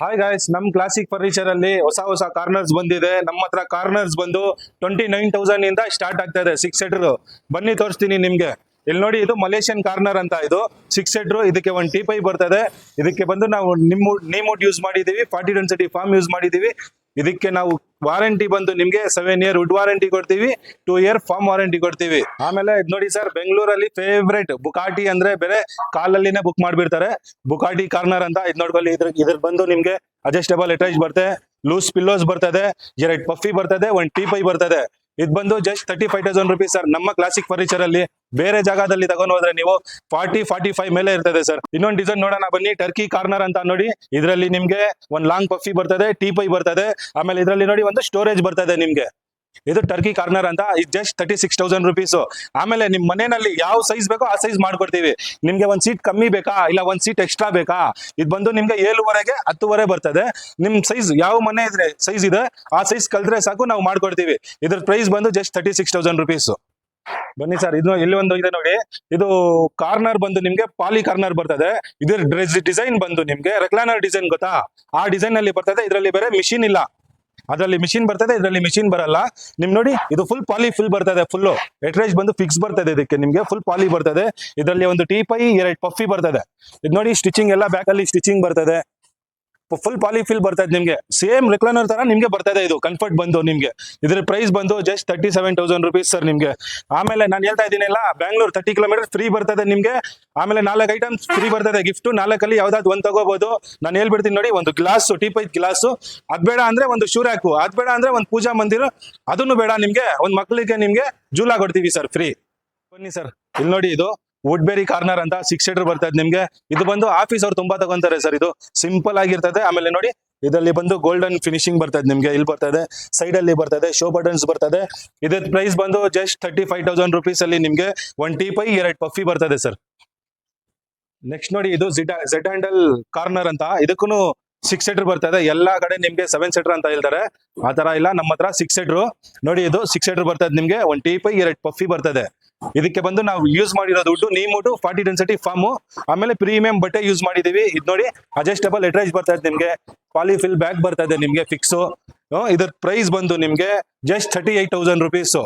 Hi guys, ನಮ್ classic furniture ಅಲ್ಲಿ ಹೊಸ ಕಾರ್ನರ್ಸ್ ಬಂದಿದೆ. ನಮ್ಮ ಹತ್ರ ಕಾರ್ನರ್ಸ್ ಬಂದು 29,000 ಇಂದ ಸ್ಟಾರ್ಟ್ ಆಗ್ತಾ ಇದೆ. 6 ಸೀಟರ್ ಬನ್ನಿ ತೋರಿಸ್ತೀನಿ ನಿಮ್ಗೆ. ಇಲ್ಲಿ ನೋಡಿ, ಇದು ಮಲೇಷಿಯನ್ ಕಾರ್ನರ್ ಅಂತ. ಇದು 6 ಸೀಟರ್. ಇದಕ್ಕೆ ಒಂದು ಟೀಪೈ ಬರ್ತದೆ. ಇದಕ್ಕೆ ಬಂದು ನಾವು ನೀಮೋಟ್ ಯೂಸ್ ಮಾಡಿದೀವಿ, 40 ಡೆನ್ಸಿಟಿ ಫಾರ್ಮ್ ಯೂಸ್ ಮಾಡಿದೀವಿ. ಇದಕ್ಕೆ ನಾವು ವಾರಂಟಿ ಬಂದು ನಿಮ್ಗೆ 7 ಇಯರ್ ವುಡ್ ವಾರಂಟಿ ಕೊಡ್ತೀವಿ, 2 ಇಯರ್ ಫಾರ್ಮ್ ವಾರಂಟಿ ಕೊಡ್ತೀವಿ. ಆಮೇಲೆ ನೋಡಿ ಸರ್, ಬೆಂಗಳೂರಲ್ಲಿ ಫೇವ್ರೇಟ್ ಬುಕಾಟಿ ಅಂದ್ರೆ ಬೇರೆ ಕಾಲಲ್ಲಿನೇ ಬುಕ್ ಮಾಡ್ಬಿಡ್ತಾರೆ. ಬುಕಾಟಿ ಕಾರ್ನರ್ ಅಂತ. ಇದ್ ನೋಡ್ಕೊಳ್ಳಿ, ಇದ್ರ ಬಂದು ನಿಮ್ಗೆ ಅಡ್ಜಸ್ಟಬಲ್ ಎಟ್ರೇಜ್ ಬರ್ತದೆ, ಲೂಸ್ ಪಿಲ್ಲೋಸ್ ಬರ್ತದೆ, 2 ಪಫಿ ಬರ್ತದೆ, 1 ಟೀಪೈ ಬರ್ತದೆ. ಇದು ಬಂದು ಜಸ್ಟ್ 35,000 ರುಪೀಸ್ ಸರ್. ನಮ್ಮ ಕ್ಲಾಸಿಕ್ ಫರ್ನಿಚರ್ ಅಲ್ಲಿ ಬೇರೆ ಜಾಗದಲ್ಲಿ ತಗೊಂಡು ಹೋದ್ರೆ ನೀವು 40-45 ಮೇಲೆ ಇರ್ತದೆ ಸರ್. ಇನ್ನೊಂದು ಡಿಸೈನ್ ನೋಡೋಣ ಬನ್ನಿ. ಟರ್ಕಿ ಕಾರ್ನರ್ ಅಂತ ನೋಡಿ. ಇದರಲ್ಲಿ ನಿಮ್ಗೆ ಒಂದು ಲಾಂಗ್ ಪಫಿ ಬರ್ತದೆ, ಟೀಪೈ ಬರ್ತದೆ. ಆಮೇಲೆ ಇದರಲ್ಲಿ ನೋಡಿ ಒಂದು ಸ್ಟೋರೇಜ್ ಬರ್ತದೆ ನಿಮ್ಗೆ. ಇದು ಟರ್ಕಿ ಕಾರ್ನರ್ ಅಂತ. ಇದು ಜಸ್ಟ್ 36,000 ರುಪೀಸ್. ಆಮೇಲೆ ನಿಮ್ ಮನೆಯಲ್ಲಿ ಯಾವ ಸೈಜ್ ಬೇಕೋ ಆ ಸೈಜ್ ಮಾಡ್ಕೊಡ್ತೀವಿ. ನಿಮ್ಗೆ ಒಂದ್ ಸೀಟ್ ಕಮ್ಮಿ ಬೇಕಾ, ಇಲ್ಲ ಒಂದ್ ಸೀಟ್ ಎಕ್ಸ್ಟ್ರಾ ಬೇಕಾ, ಇದು ಬಂದು ನಿಮ್ಗೆ 7ವರೆಗೆ 10ವರೆ ಬರ್ತದೆ. ನಿಮ್ ಸೈಜ್ ಯಾವ ಮನೆ ಇದ್ರೆ ಸೈಜ್ ಇದೆ ಆ ಸೈಜ್ ಕಲ್ತ್ರೆ ಸಾಕು, ನಾವು ಮಾಡ್ಕೊಡ್ತೀವಿ. ಇದ್ರ ಪ್ರೈಸ್ ಬಂದು ಜಸ್ಟ್ 36,000 ರುಪೀಸ್. ಬನ್ನಿ ಸರ್, ಇದು ಇಲ್ಲಿ ಒಂದು ಇದೆ ನೋಡಿ. ಇದು ಕಾರ್ನರ್ ಬಂದು ನಿಮ್ಗೆ ಪಾಲಿ ಕಾರ್ನರ್ ಬರ್ತದೆ. ಇದ್ರ ಡಿಸೈನ್ ಬಂದು ನಿಮ್ಗೆ ರೆಕ್ಲಾನರ್ ಡಿಸೈನ್ ಗೊತ್ತಾ, ಆ ಡಿಸೈನ್ ಅಲ್ಲಿ ಬರ್ತದೆ. ಇದರಲ್ಲಿ ಬೇರೆ ಮಿಷಿನ್ ಇಲ್ಲ. ಅದರಲ್ಲಿ ಮಿಷಿನ್ ಬರ್ತದೆ, ಇದರಲ್ಲಿ ಮಿಷಿನ್ ಬರಲ್ಲ. ನಿಮ್ ನೋಡಿ, ಇದು ಫುಲ್ ಪಾಲಿ ಫುಲ್ ಬರ್ತದೆ. ಫುಲ್ ಎಟ್ರೇಜ್ ಬಂದು ಫಿಕ್ಸ್ ಬರ್ತದೆ. ಇದಕ್ಕೆ ನಿಮ್ಗೆ ಫುಲ್ ಪಾಲಿ ಬರ್ತದೆ. ಇದರಲ್ಲಿ ಒಂದು ಟೀಪೈ, 2 ಪಫಿ ಬರ್ತದೆ. ಇದು ನೋಡಿ, ಸ್ಟಿಚಿಂಗ್ ಎಲ್ಲ ಬ್ಯಾಕ್ ಅಲ್ಲಿ ಸ್ಟಿಚಿಂಗ್ ಬರ್ತದೆ. ಫುಲ್ ಪಾಲಿ ಫಿಲ್ ಬರ್ತದೆ ನಿಮ್ಗೆ. ಸೇಮ್ ರೆಕ್ಲಾನರ್ ತರ ನಿಮ್ಗೆ ಬರ್ತದೆ. ಇದು ಕಂಫರ್ಟ್ ಬಂದು ನಿಮ್ಗೆ ಇದ್ರ ಪ್ರೈಸ್ ಬಂದು ಜಸ್ಟ್ 37,000 ರುಪೀಸ್ ಸರ್ ನಿಮ್ಗೆ. ಆಮೇಲೆ ನಾನು ಹೇಳ್ತಾ ಇದ್ದೀನಿಲ್ಲ, ಬ್ಯಾಂಗ್ಳೂರ್ 30 ಕಿಲೋಮೀಟರ್ ಫ್ರೀ ಬರ್ತದೆ ನಿಮ್ಗೆ. ಆಮೇಲೆ 4 ಐಟಮ್ಸ್ ಫ್ರೀ ಬರ್ತದೆ ಗಿಫ್ಟ್. 4ಅಲ್ಲಿ ಯಾವ್ದಾದ್ರು ಒಂದು ತಗೋಬಹುದು. ನಾನು ಹೇಳ್ಬಿಡ್ತೀನಿ ನೋಡಿ, ಒಂದು ಗ್ಲಾಸ್, ಟೀಪೈ ಗ್ಲಾಸ್, ಅದ್ ಬೇಡ ಅಂದ್ರೆ ಒಂದು ಶೂ ರ್ಯಾಕು, ಅದ್ ಬೇಡ ಅಂದ್ರೆ ಒಂದು ಪೂಜಾ ಮಂದಿರ, ಅದನ್ನು ಬೇಡ ನಿಮ್ಗೆ ಒಂದು ಮಕ್ಕಳಿಗೆ ನಿಮ್ಗೆ ಜೂಲಾ ಕೊಡ್ತೀವಿ ಸರ್ ಫ್ರೀ. ಬನ್ನಿ ಸರ್, ಇಲ್ಲಿ ನೋಡಿ, ಇದು ವುಡ್ಬೆರಿ ಕಾರ್ನರ್ ಅಂತ 6 ಸೀಟರ್ ಬರ್ತದೆ ನಿಮ್ಗೆ. ಇದು ಬಂದು ಆಫೀಸ್ ಅವ್ರು ತುಂಬಾ ತಗೊಂತಾರೆ ಸರ್. ಇದು ಸಿಂಪಲ್ ಆಗಿರ್ತದೆ. ಆಮೇಲೆ ನೋಡಿ, ಇದರಲ್ಲಿ ಬಂದು ಗೋಲ್ಡನ್ ಫಿನಿಶಿಂಗ್ ಬರ್ತದೆ ನಿಮ್ಗೆ. ಇಲ್ಲಿ ಬರ್ತದೆ, ಸೈಡ್ ಅಲ್ಲಿ ಬರ್ತದೆ, ಶೋ ಬಟನ್ಸ್ ಬರ್ತದೆ. ಇದ್ರ ಪ್ರೈಸ್ ಬಂದು ಜಸ್ಟ್ 35,000 ರುಪೀಸ್ ಅಲ್ಲಿ ನಿಮ್ಗೆ 1 ಟೀಪೈ, 2 ಪಫಿ ಬರ್ತದೆ ಸರ್. ನೆಕ್ಸ್ಟ್ ನೋಡಿ, ಇದು ಝೆಡ್ ಹ್ಯಾಂಡಲ್ ಕಾರ್ನರ್ ಅಂತ. ಇದಕ್ಕೂ 6 ಸೀಟರ್ ಬರ್ತದೆ. ಎಲ್ಲಾ ಕಡೆ ನಿಮ್ಗೆ 7 ಸೀಟರ್ ಅಂತ ಹೇಳ್ತಾರೆ, ಆ ತರ ಇಲ್ಲ. ನಮ್ಮ ಹತ್ರ 6 ಸೀಟರ್ ನೋಡಿ. ಇದು 6 ಸೀಟರ್ ಬರ್ತದೆ ನಿಮ್ಗೆ. 1 ಟೀಪೈ, 2 ಪಫಿ ಬರ್ತದೆ. ಇದಕ್ಕೆ ಬಂದು ನಾವು ಯೂಸ್ ಮಾಡಿರೋದು ವುಡ್ ನೀಮೋಟು 40 ಡೆನ್ಸಿಟಿ ಫಾರ್ಮ್. ಆಮೇಲೆ ಪ್ರೀಮಿಯಂ ಬಟ್ಟೆ ಯೂಸ್ ಮಾಡಿದೀವಿ. ಇದು ನೋಡಿ, ಅಡ್ಜಸ್ಟಬಲ್ ಎಟ್ರೇಜ್ ಬರ್ತದೆ ನಿಮ್ಗೆ. ಪಾಲಿಫಿಲ್ ಬ್ಯಾಗ್ ಬರ್ತದೆ ನಿಮ್ಗೆ ಫಿಕ್ಸ್. ಇದ್ರ ಪ್ರೈಸ್ ಬಂದು ನಿಮ್ಗೆ ಜಸ್ಟ್ 38,000 ರುಪೀಸ್.